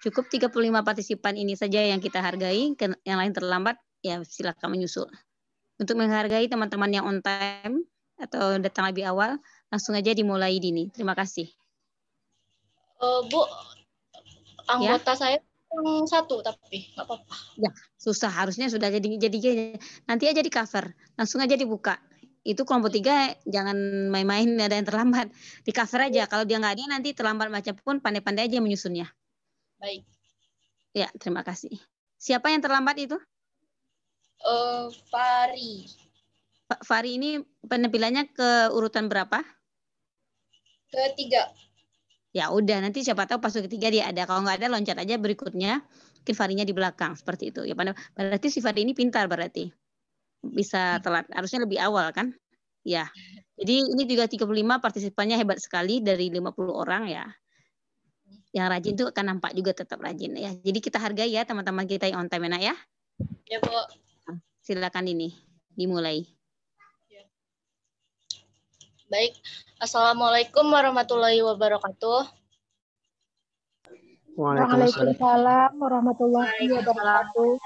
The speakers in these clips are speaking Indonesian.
Cukup 35 partisipan ini saja yang kita hargai, yang lain terlambat, ya silakan menyusul. Untuk menghargai teman-teman yang on time atau datang lebih awal, langsung aja dimulai dini. Terima kasih. Bu, anggota saya yang satu tapi nggak apa-apa. Ya, susah. Harusnya sudah jadi nanti aja di cover. Langsung aja dibuka. Itu kelompok 3 jangan main-main ada yang terlambat. Di cover aja. Kalau dia nggak ada nanti terlambat macam pun pandai-pandai aja menyusunnya. Baik. Ya, terima kasih. Siapa yang terlambat itu? Fari. Pak Fari ini penampilannya ke urutan berapa? Ketiga. Ya udah, nanti siapa tahu pas ketiga dia ada. Kalau nggak ada loncat aja berikutnya. Mungkin Farinya di belakang seperti itu. Ya berarti si Fari ini pintar berarti. Bisa telat. Harusnya lebih awal kan? Ya. Jadi ini juga 35 partisipannya hebat sekali dari 50 orang ya. Yang rajin itu akan nampak juga tetap rajin ya. Jadi kita hargai ya teman-teman kita yang on time ya. Ya, Bu. Silakan ini dimulai. Ya. Baik. Assalamualaikum warahmatullahi wabarakatuh. Waalaikumsalam warahmatullahi wabarakatuh.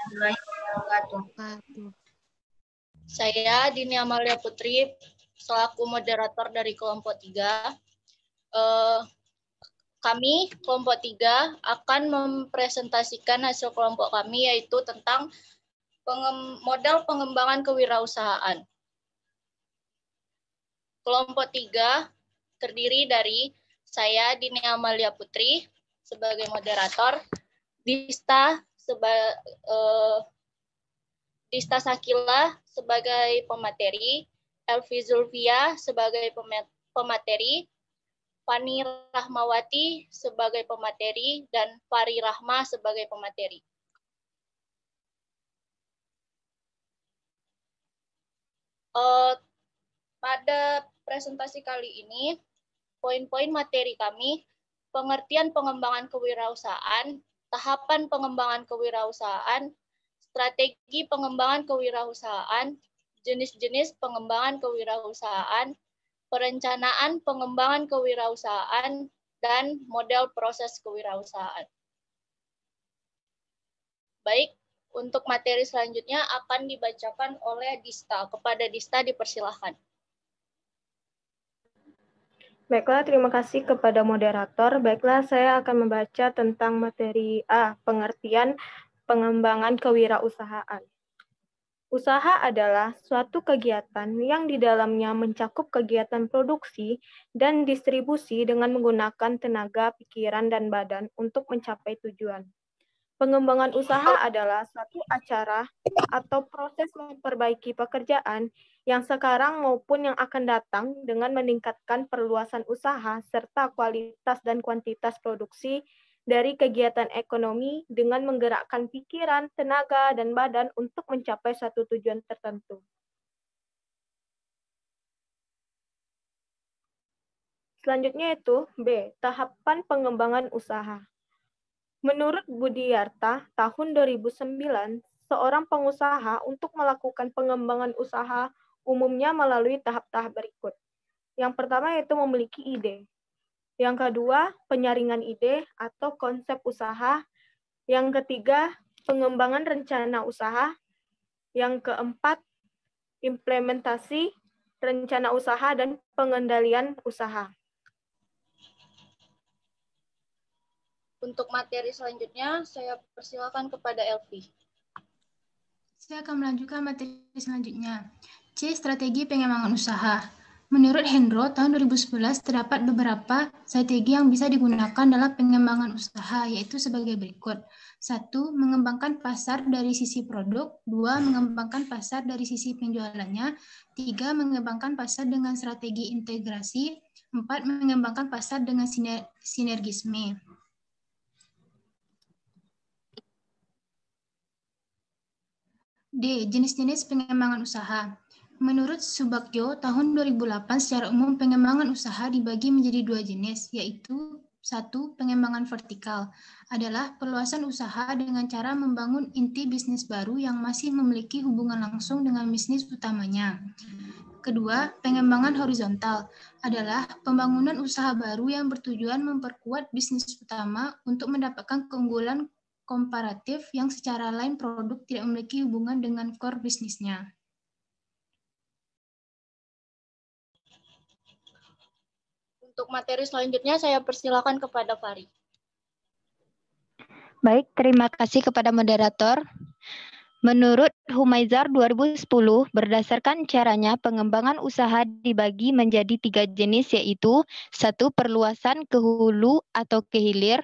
Saya Dini Amalia Putri, selaku moderator dari kelompok 3. Kami, kelompok 3, akan mempresentasikan hasil kelompok kami, yaitu tentang modal pengembangan kewirausahaan. Kelompok 3 terdiri dari saya, Dini Amalia Putri, sebagai moderator, Dista Sakila sebagai pemateri, Elvi Zulfia sebagai pemateri, Fani Rahmawati sebagai pemateri, dan Fari Rahma sebagai pemateri. Pada presentasi kali ini, poin-poin materi kami, pengertian pengembangan kewirausahaan, tahapan pengembangan kewirausahaan, strategi pengembangan kewirausahaan, jenis-jenis pengembangan kewirausahaan, perencanaan pengembangan kewirausahaan, dan model proses kewirausahaan. Baik, untuk materi selanjutnya akan dibacakan oleh Dista. Kepada Dista dipersilahkan. Baiklah, terima kasih kepada moderator. Baiklah, saya akan membaca tentang materi A, pengertian pengembangan kewirausahaan. Usaha adalah suatu kegiatan yang di dalamnya mencakup kegiatan produksi dan distribusi dengan menggunakan tenaga, pikiran, dan badan untuk mencapai tujuan. Pengembangan usaha adalah suatu acara atau proses memperbaiki pekerjaan yang sekarang maupun yang akan datang dengan meningkatkan perluasan usaha serta kualitas dan kuantitas produksi dari kegiatan ekonomi dengan menggerakkan pikiran, tenaga, dan badan untuk mencapai suatu tujuan tertentu. Selanjutnya itu B, tahapan pengembangan usaha. Menurut Budiarta, tahun 2009, seorang pengusaha untuk melakukan pengembangan usaha umumnya melalui tahap-tahap berikut. Yang pertama yaitu memiliki ide. Yang kedua, penyaringan ide atau konsep usaha. Yang ketiga, pengembangan rencana usaha. Yang keempat, implementasi rencana usaha dan pengendalian usaha. Untuk materi selanjutnya, saya persilakan kepada Elvi. Saya akan melanjutkan materi selanjutnya. C. Strategi pengembangan usaha. Menurut Hendro, tahun 2011 terdapat beberapa strategi yang bisa digunakan dalam pengembangan usaha, yaitu sebagai berikut. 1. Mengembangkan pasar dari sisi produk. 2. Mengembangkan pasar dari sisi penjualannya. 3. Mengembangkan pasar dengan strategi integrasi. 4. Mengembangkan pasar dengan sinergisme. D. Jenis-jenis pengembangan usaha. Menurut Subagyo, tahun 2008 secara umum pengembangan usaha dibagi menjadi 2 jenis, yaitu 1. Pengembangan vertikal adalah perluasan usaha dengan cara membangun inti bisnis baru yang masih memiliki hubungan langsung dengan bisnis utamanya. Kedua, pengembangan horizontal adalah pembangunan usaha baru yang bertujuan memperkuat bisnis utama untuk mendapatkan keunggulan komparatif yang secara lain produk tidak memiliki hubungan dengan core bisnisnya. Untuk materi selanjutnya saya persilakan kepada Fari. Baik, terima kasih kepada moderator. Menurut Humaizar 2010, berdasarkan caranya pengembangan usaha dibagi menjadi 3 jenis, yaitu 1. Perluasan ke hulu atau ke hilir,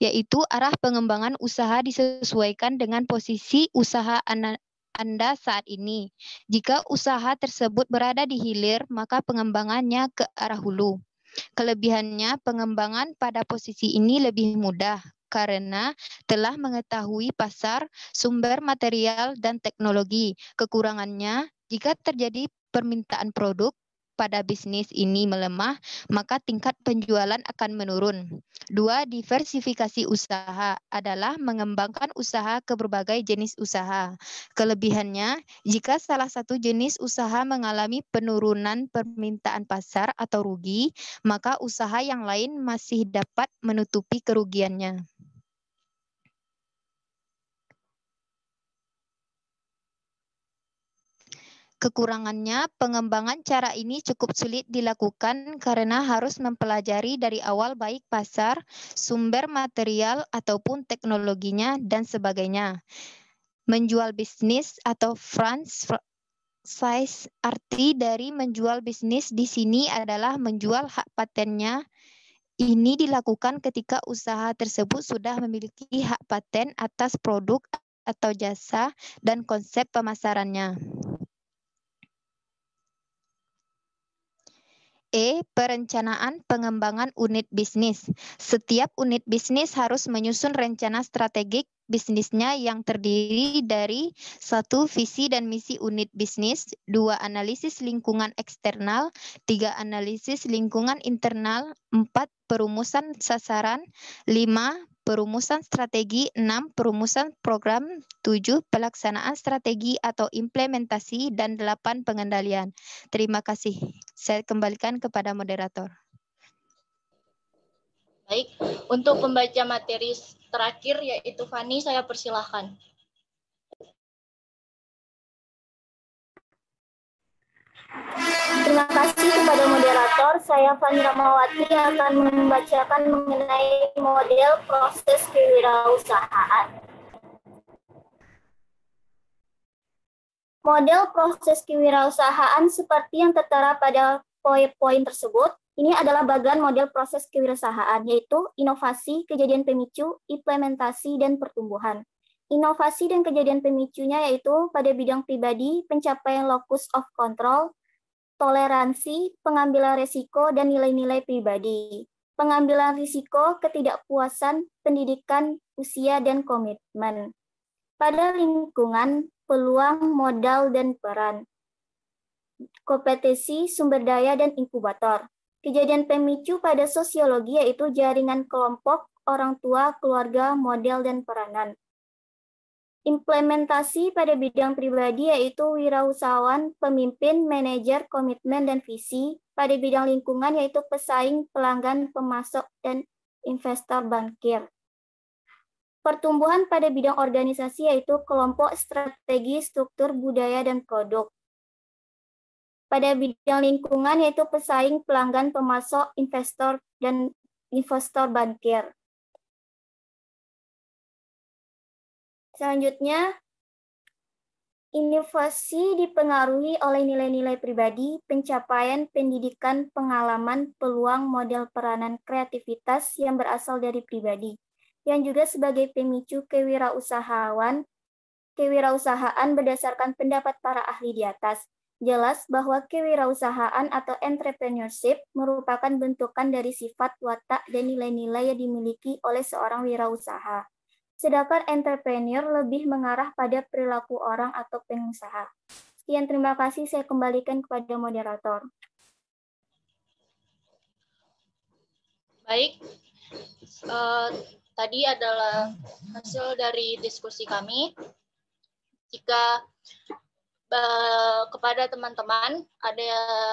yaitu arah pengembangan usaha disesuaikan dengan posisi usaha Anda saat ini. Jika usaha tersebut berada di hilir, maka pengembangannya ke arah hulu. Kelebihannya, pengembangan pada posisi ini lebih mudah karena telah mengetahui pasar, sumber material, dan teknologi. Kekurangannya, jika terjadi permintaan produk pada bisnis ini melemah, maka tingkat penjualan akan menurun. 2. Diversifikasi usaha adalah mengembangkan usaha ke berbagai jenis usaha. Kelebihannya, jika salah satu jenis usaha mengalami penurunan permintaan pasar atau rugi, maka usaha yang lain masih dapat menutupi kerugiannya. Kekurangannya, pengembangan cara ini cukup sulit dilakukan karena harus mempelajari dari awal baik pasar, sumber material, ataupun teknologinya, dan sebagainya. Menjual bisnis atau franchise, arti dari menjual bisnis di sini adalah menjual hak patennya. Ini dilakukan ketika usaha tersebut sudah memiliki hak paten atas produk atau jasa dan konsep pemasarannya. Perencanaan pengembangan unit bisnis. Setiap unit bisnis harus menyusun rencana strategik bisnisnya yang terdiri dari 1. Visi dan misi unit bisnis, 2. Analisis lingkungan eksternal, 3. Analisis lingkungan internal, 4. Perumusan sasaran, 5. Perumusan strategi, 6. Perumusan program, 7. Pelaksanaan strategi atau implementasi, dan 8. Pengendalian. Terima kasih. Saya kembalikan kepada moderator. Baik, untuk pembaca materi terakhir yaitu Fani, saya persilahkan. Terima kasih kepada moderator. Saya Fani Ramawati akan membacakan mengenai model proses kewirausahaan. Model proses kewirausahaan seperti yang tertera pada poin-poin tersebut, ini adalah bagian model proses kewirausahaan, yaitu inovasi, kejadian pemicu, implementasi, dan pertumbuhan. Inovasi dan kejadian pemicunya yaitu pada bidang pribadi, pencapaian locus of control, toleransi, pengambilan risiko, dan nilai-nilai pribadi. Pengambilan risiko, ketidakpuasan, pendidikan, usia, dan komitmen. Pada lingkungan, peluang, modal, dan peran. Kompetensi, sumber daya, dan inkubator. Kejadian pemicu pada sosiologi yaitu jaringan kelompok, orang tua, keluarga, model, dan peranan. Implementasi pada bidang pribadi yaitu wirausahawan, pemimpin, manajer, komitmen, dan visi. Pada bidang lingkungan yaitu pesaing, pelanggan, pemasok, dan investor bankir. Pertumbuhan pada bidang organisasi yaitu kelompok, strategi, struktur, budaya, dan produk. Pada bidang lingkungan yaitu pesaing, pelanggan, pemasok, investor, dan investor bankir. Selanjutnya, inovasi dipengaruhi oleh nilai-nilai pribadi, pencapaian, pendidikan, pengalaman, peluang, model peranan, kreativitas yang berasal dari pribadi, yang juga sebagai pemicu kewirausahaan berdasarkan pendapat para ahli di atas. Jelas bahwa kewirausahaan atau entrepreneurship merupakan bentukan dari sifat, watak, dan nilai-nilai yang dimiliki oleh seorang wirausaha. Sedangkan entrepreneur lebih mengarah pada perilaku orang atau pengusaha. Sekian, terima kasih. Saya kembalikan kepada moderator. Baik, tadi adalah hasil dari diskusi kami. Jika kepada teman-teman ada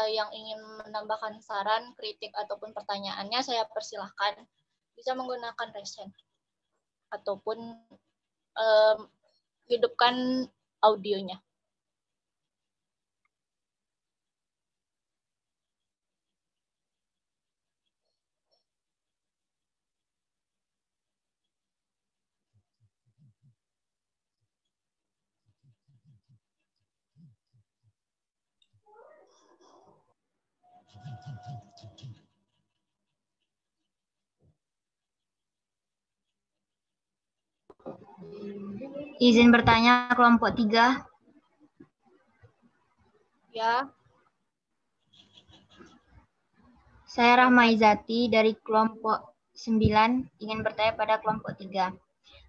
yang ingin menambahkan saran, kritik, ataupun pertanyaannya, saya persilahkan bisa menggunakan raise hand ataupun hidupkan audionya. Izin bertanya kelompok 3. Ya. Saya Rahma Izati dari kelompok 9 ingin bertanya pada kelompok 3.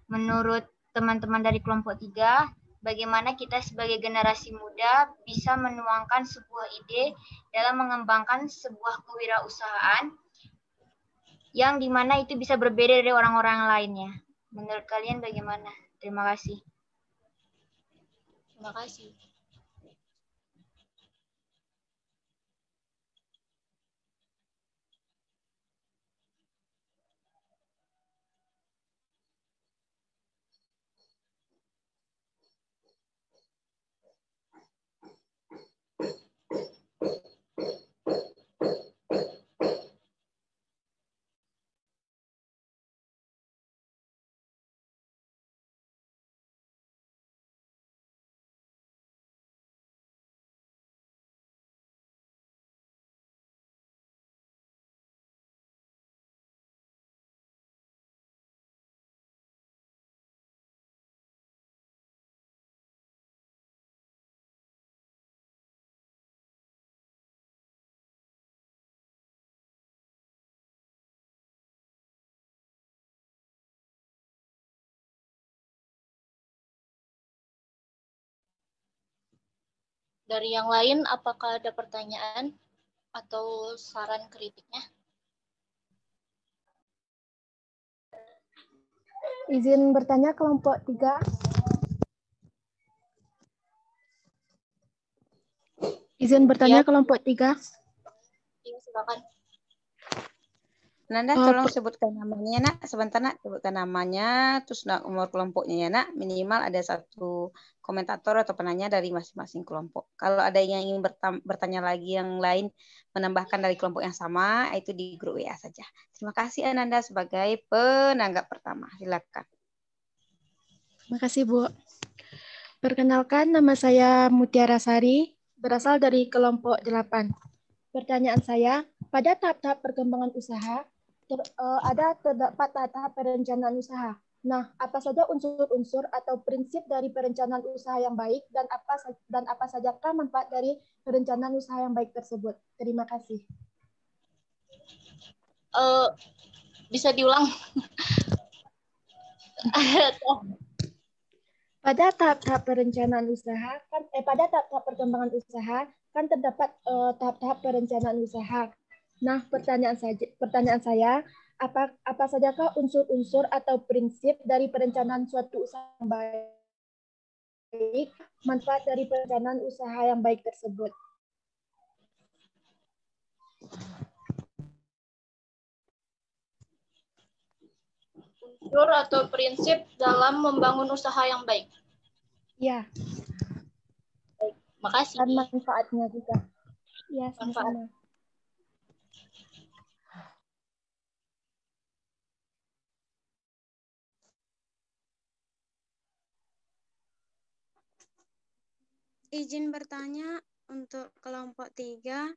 Menurut teman-teman dari kelompok 3, bagaimana kita sebagai generasi muda bisa menuangkan sebuah ide dalam mengembangkan sebuah kewirausahaan yang dimana itu bisa berbeda dari orang-orang lainnya. Menurut kalian bagaimana? Terima kasih. Terima kasih. Dari yang lain, apakah ada pertanyaan atau saran kritiknya? Izin bertanya kelompok 3. Izin bertanya kelompok 3. Iya, silakan. Nanda, tolong sebutkan namanya, Nak. Sebentar, Nak. Sebutkan namanya, terus nomor kelompoknya ya, Nak. Minimal ada satu komentator atau penanya dari masing-masing kelompok. Kalau ada yang ingin bertanya lagi yang lain, menambahkan dari kelompok yang sama, itu di grup WA saja. Terima kasih, Ananda, sebagai penanggap pertama. Silakan. Terima kasih, Bu. Perkenalkan, nama saya Mutiara Sari, berasal dari kelompok 8. Pertanyaan saya, pada tahap-tahap perkembangan usaha, terdapat tahap perencanaan usaha. Nah, apa saja unsur-unsur atau prinsip dari perencanaan usaha yang baik dan apa sajakah manfaat dari perencanaan usaha yang baik tersebut? Terima kasih. Bisa diulang? Pada tahap-tahap perencanaan usaha pada tahap-tahap perkembangan usaha kan terdapat tahap-tahap perencanaan usaha. Nah, pertanyaan saya, apa sajakah unsur-unsur atau prinsip dari perencanaan suatu usaha yang baik, manfaat dari perencanaan usaha yang baik tersebut? Unsur atau prinsip dalam membangun usaha yang baik. Ya. Baik, makasih. Dan manfaatnya juga. Ya, sama-sama. Izin bertanya untuk kelompok 3.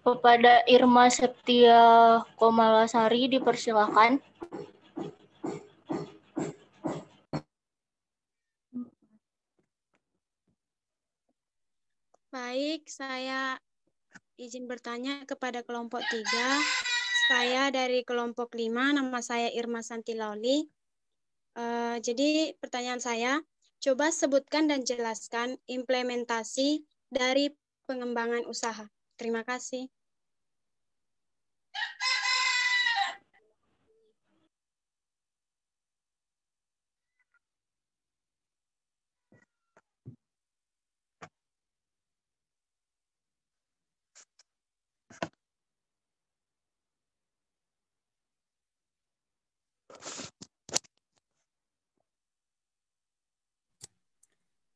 Kepada Irma Septia Komalasari dipersilakan. Baik, saya izin bertanya kepada kelompok 3. Saya dari kelompok 5, nama saya Irma Santilauli. Jadi pertanyaan saya, coba sebutkan dan jelaskan implementasi dari pengembangan usaha. Terima kasih.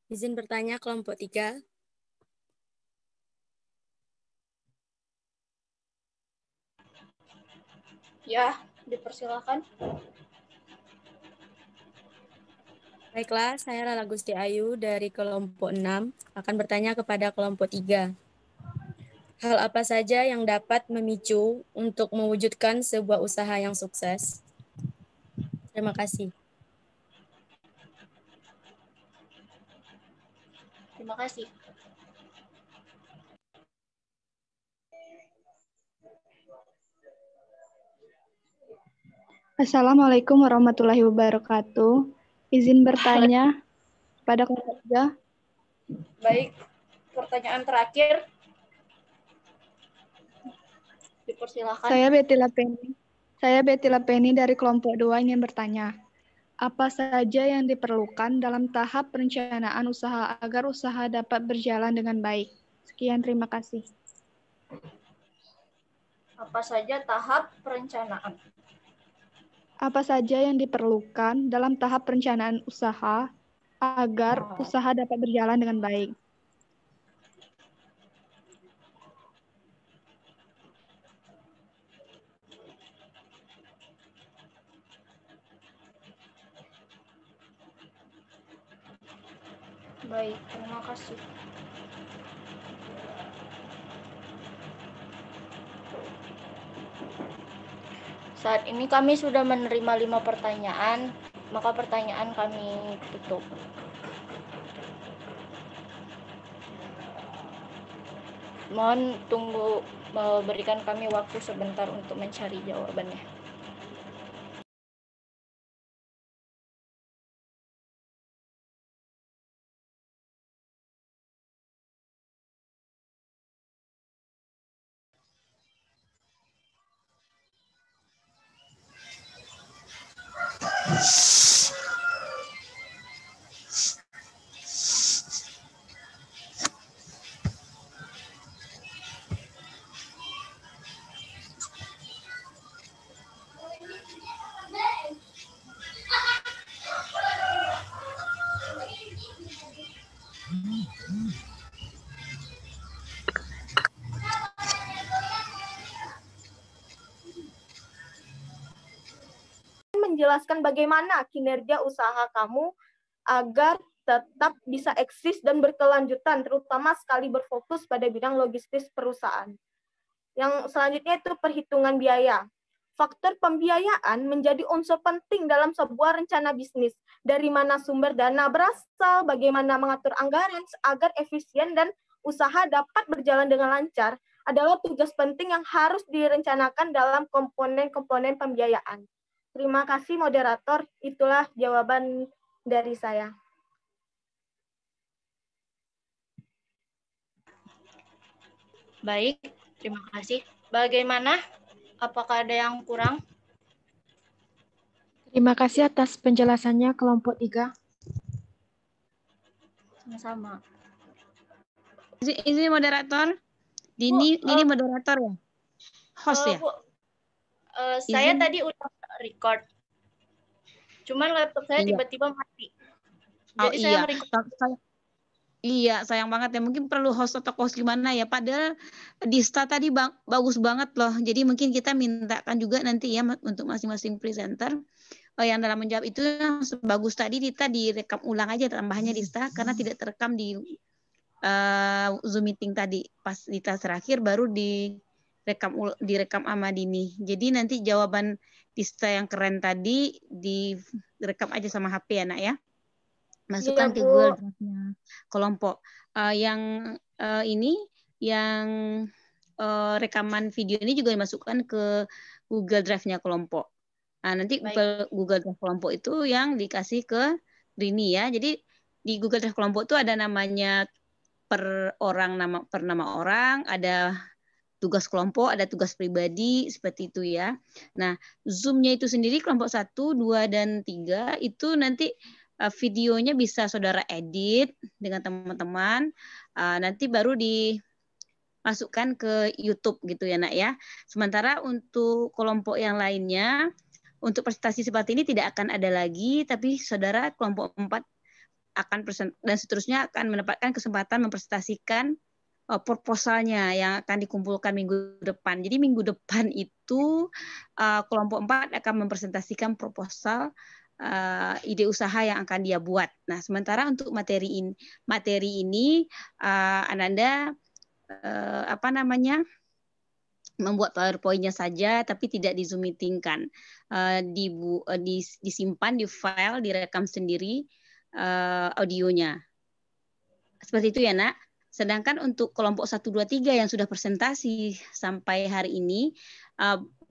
Izin bertanya kelompok 3. Ya, dipersilakan. Baiklah, saya Lala Gusti Ayu dari kelompok 6 akan bertanya kepada kelompok 3. Hal apa saja yang dapat memicu untuk mewujudkan sebuah usaha yang sukses? Terima kasih. Terima kasih. Assalamualaikum warahmatullahi wabarakatuh. Izin bertanya pada kelompok 3. Baik, pertanyaan terakhir. Dipersilakan. Saya Betty Lapeni dari kelompok 2 ingin bertanya. Apa saja yang diperlukan dalam tahap perencanaan usaha agar usaha dapat berjalan dengan baik? Sekian, terima kasih. Apa saja tahap perencanaan? Apa saja yang diperlukan dalam tahap perencanaan usaha agar usaha dapat berjalan dengan baik? Baik, terima kasih. Saat ini kami sudah menerima 5 pertanyaan, maka pertanyaan kami tutup. Mohon tunggu, berikan kami waktu sebentar untuk mencari jawabannya. Menjelaskan bagaimana kinerja usaha kamu agar tetap bisa eksis dan berkelanjutan, terutama sekali berfokus pada bidang logistis perusahaan. Yang selanjutnya itu perhitungan biaya. Faktor pembiayaan menjadi unsur penting dalam sebuah rencana bisnis. Dari mana sumber dana berasal, bagaimana mengatur anggaran agar efisien dan usaha dapat berjalan dengan lancar adalah tugas penting yang harus direncanakan dalam komponen-komponen pembiayaan. Terima kasih moderator, itulah jawaban dari saya. Baik, terima kasih. Bagaimana? Apakah ada yang kurang? Terima kasih atas penjelasannya kelompok 3. Sama-sama. Ini moderator. Ini moderator ya? Host ya? Bu, saya tadi udah record. Cuman laptop saya tiba-tiba mati. Jadi saya record. Iya, sayang banget ya. Mungkin perlu host atau host gimana ya. Padahal Dista tadi bagus banget loh. Jadi mungkin kita mintakan juga nanti ya untuk masing-masing presenter yang dalam menjawab itu yang sebagus tadi Dita direkam ulang aja tambahannya Dista karena tidak terekam di Zoom meeting tadi. Pas Dita terakhir baru direkam sama Dini. Jadi nanti jawaban Tista yang keren tadi direkam aja sama HP ya nak ya. Masukkan ke Google Drive-nya kelompok. Yang ini yang rekaman video ini juga dimasukkan ke Google Drive-nya kelompok. Nah, nanti Google Drive kelompok itu yang dikasih ke Rini ya. Jadi di Google Drive kelompok itu ada namanya per nama orang, ada tugas kelompok, ada tugas pribadi, seperti itu ya. Nah, Zoom-nya itu sendiri kelompok 1, 2, dan 3 itu nanti videonya bisa saudara edit dengan teman-teman, nanti baru dimasukkan ke YouTube gitu ya nak ya. Sementara untuk kelompok yang lainnya, untuk presentasi seperti ini tidak akan ada lagi, tapi saudara kelompok 4 akan dan seterusnya akan mendapatkan kesempatan mempresentasikan proposalnya yang akan dikumpulkan minggu depan. Jadi minggu depan itu kelompok 4 akan mempresentasikan proposal ide usaha yang akan dia buat. Nah, sementara untuk materi ini Ananda membuat PowerPoint-nya saja, tapi tidak di Zoom meeting-kan. Disimpan di file, direkam sendiri audionya. Seperti itu ya nak. Sedangkan untuk kelompok 1, 2, 3 yang sudah presentasi sampai hari ini,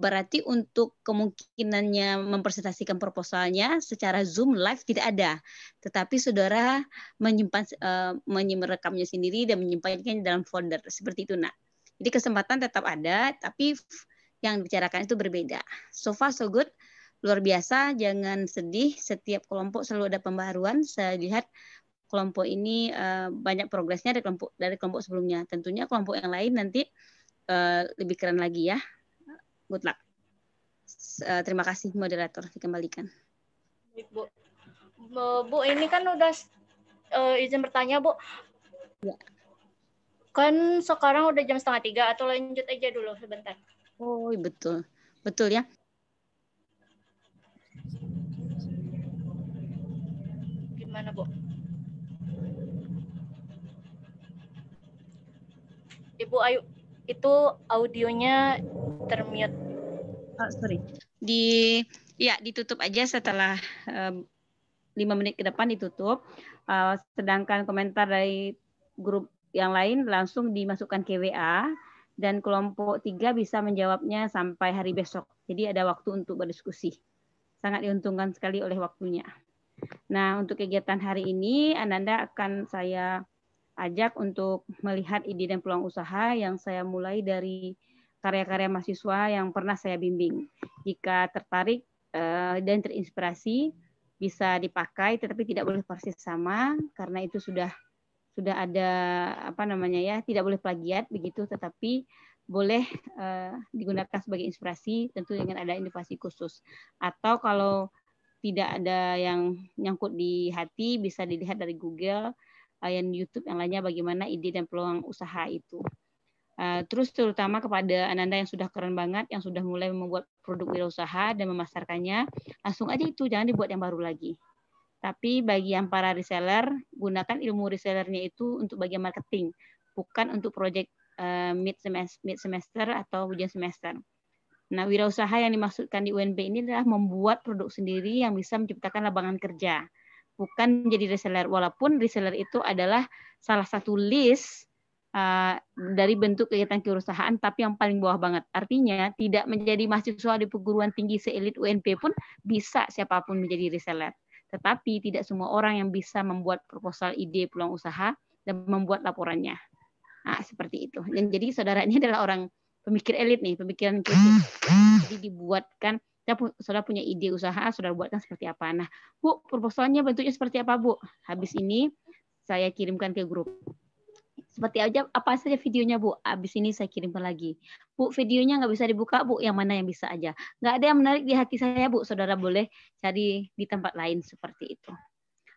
berarti untuk kemungkinannya mempresentasikan proposalnya secara Zoom live tidak ada. Tetapi saudara merekamnya sendiri dan menyimpannya dalam folder. Seperti itu nak. Jadi kesempatan tetap ada, tapi yang dibicarakan itu berbeda. So far so good. Luar biasa, jangan sedih. Setiap kelompok selalu ada pembaharuan. Saya lihat kelompok ini banyak progresnya dari kelompok sebelumnya. Tentunya kelompok yang lain nanti lebih keren lagi ya. Good luck. Terima kasih moderator, dikembalikan. Bu, ini kan udah izin bertanya Bu. Ya. Kan sekarang udah jam 2:30 atau lanjut aja dulu sebentar. Oh betul, betul ya. Gimana Bu? Ibu Ayu, itu audionya termute. Oh, sorry. Ditutup aja setelah 5 menit ke depan ditutup. Sedangkan komentar dari grup yang lain langsung dimasukkan ke WA dan kelompok 3 bisa menjawabnya sampai hari besok. Jadi ada waktu untuk berdiskusi. Sangat diuntungkan sekali oleh waktunya. Nah, untuk kegiatan hari ini Ananda akan saya ajak untuk melihat ide dan peluang usaha yang saya mulai dari karya-karya mahasiswa yang pernah saya bimbing. Jika tertarik dan terinspirasi, bisa dipakai, tetapi tidak boleh persis sama, karena itu sudah ada tidak boleh plagiat begitu, tetapi boleh digunakan sebagai inspirasi, tentu dengan ada inovasi khusus. Atau kalau tidak ada yang nyangkut di hati, bisa dilihat dari Google, yang YouTube yang lainnya bagaimana ide dan peluang usaha itu. Terus terutama kepada Ananda yang sudah keren banget, yang sudah mulai membuat produk wirausaha dan memasarkannya, langsung aja itu, jangan dibuat yang baru lagi. Tapi bagi yang para reseller, gunakan ilmu resellernya itu untuk bagian marketing, bukan untuk proyek mid semester atau ujian semester. Nah, wirausaha yang dimaksudkan di UNB ini adalah membuat produk sendiri yang bisa menciptakan lapangan kerja, bukan menjadi reseller. Walaupun reseller itu adalah salah satu list dari bentuk kegiatan kewirausahaan, tapi yang paling bawah banget. Artinya tidak menjadi mahasiswa di perguruan tinggi se-elit UNP pun bisa siapapun menjadi reseller. Tetapi tidak semua orang yang bisa membuat proposal ide peluang usaha dan membuat laporannya. Nah, seperti itu. Dan jadi saudara ini adalah orang pemikir elit nih, pemikiran kritis. Jadi dibuatkan, saudara punya ide usaha, saudara buatkan seperti apa. Nah, Bu, proposalnya bentuknya seperti apa, Bu? Habis ini saya kirimkan ke grup. Seperti aja apa saja videonya, Bu. Habis ini saya kirimkan lagi. Bu, videonya nggak bisa dibuka, Bu. Yang mana yang bisa aja. Nggak ada yang menarik di hati saya, Bu. Saudara boleh cari di tempat lain seperti itu.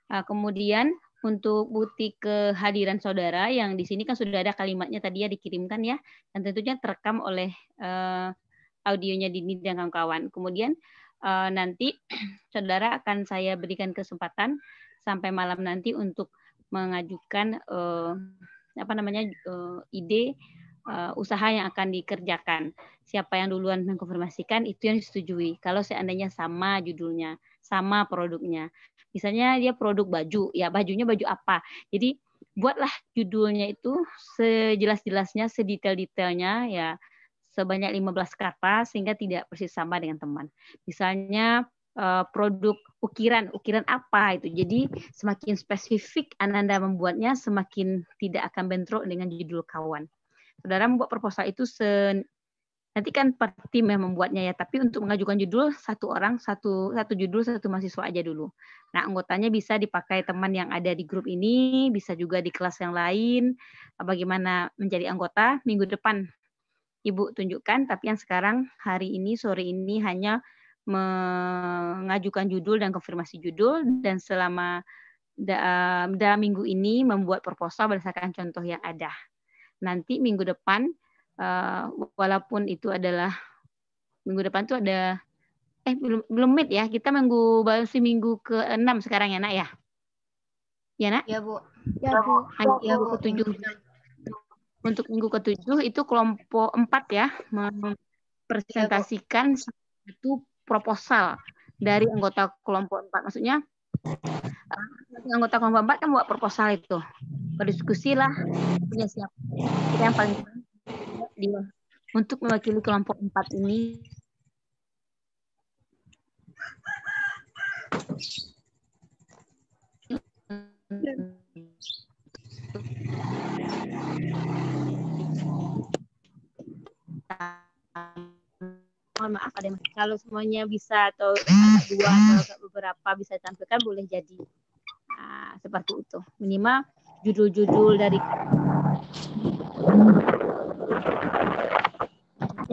Kemudian untuk bukti kehadiran saudara yang di sini kan sudah ada kalimatnya tadi ya dikirimkan ya, dan tentunya terekam oleh audionya Dini dan kawan-kawan. Kemudian nanti saudara akan saya berikan kesempatan sampai malam nanti untuk mengajukan ide usaha yang akan dikerjakan. Siapa yang duluan mengkonfirmasikan itu yang disetujui. Kalau seandainya sama judulnya, sama produknya. Misalnya dia produk baju, ya bajunya baju apa. Jadi buatlah judulnya itu sejelas-jelasnya, sedetail-detailnya, ya sebanyak 15 kata sehingga tidak persis sama dengan teman. Misalnya produk ukiran apa itu. Jadi semakin spesifik Ananda membuatnya, semakin tidak akan bentrok dengan judul kawan. Saudara membuat proposal itu nanti kan per tim yang membuatnya ya, tapi untuk mengajukan judul satu orang satu judul satu mahasiswa aja dulu. Nah, anggotanya bisa dipakai teman yang ada di grup ini, bisa juga di kelas yang lain. Bagaimana menjadi anggota minggu depan Ibu tunjukkan, tapi yang sekarang hari ini sore ini hanya mengajukan judul dan konfirmasi judul, dan selama dalam minggu ini membuat proposal berdasarkan contoh yang ada. Nanti minggu depan, walaupun itu adalah minggu depan itu ada belum mid ya, kita baru minggu ke-6 sekarang ya Nak ya? Ya Nak? Ya Bu. Ya Bu. Ya Bu, ke-7. Untuk minggu ke-7 itu kelompok 4 ya, mempresentasikan satu proposal dari anggota kelompok 4. Maksudnya anggota kelompok 4 kan buat proposal itu. Berdiskusi lah, punya siapa yang paling dia untuk mewakili kelompok 4 ini. Mohon maaf ada kalau semuanya bisa atau dua atau beberapa bisa ditampilkan boleh jadi. Nah, seperti itu. Minimal judul-judul dari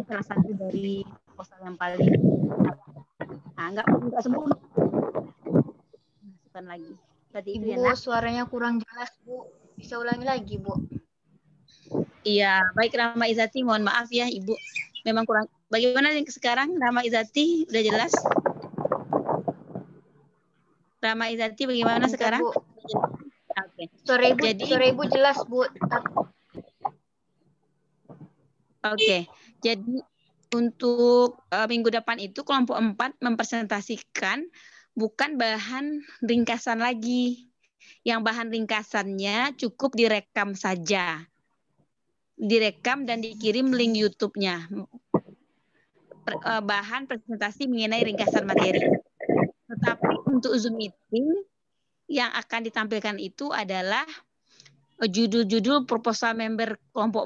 salah satu dari proposal yang paling enggak sempurna. Masukkan lagi. Berarti itu ya, Nak. Suaranya kurang jelas, Bu. Bisa ulangi lagi, Bu. Iya, baik Rama Izati, mohon maaf ya Ibu. Memang kurang. Bagaimana yang sekarang Rama Izati udah jelas? Rama Izati bagaimana sekarang? Bu. Oke. Suara Ibu jelas, Bu. Oke. Jadi untuk minggu depan itu kelompok 4 mempresentasikan bukan bahan ringkasan lagi. Yang bahan ringkasannya cukup direkam saja. Direkam dan dikirim link YouTube-nya. Bahan presentasi mengenai ringkasan materi. Tetapi untuk Zoom meeting yang akan ditampilkan itu adalah judul-judul proposal member kelompok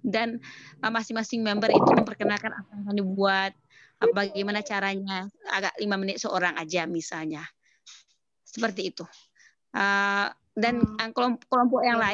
4 dan masing-masing member itu memperkenalkan apa yang akan dibuat, bagaimana caranya, agak 5 menit seorang aja misalnya. Seperti itu. Dan kelompok yang lain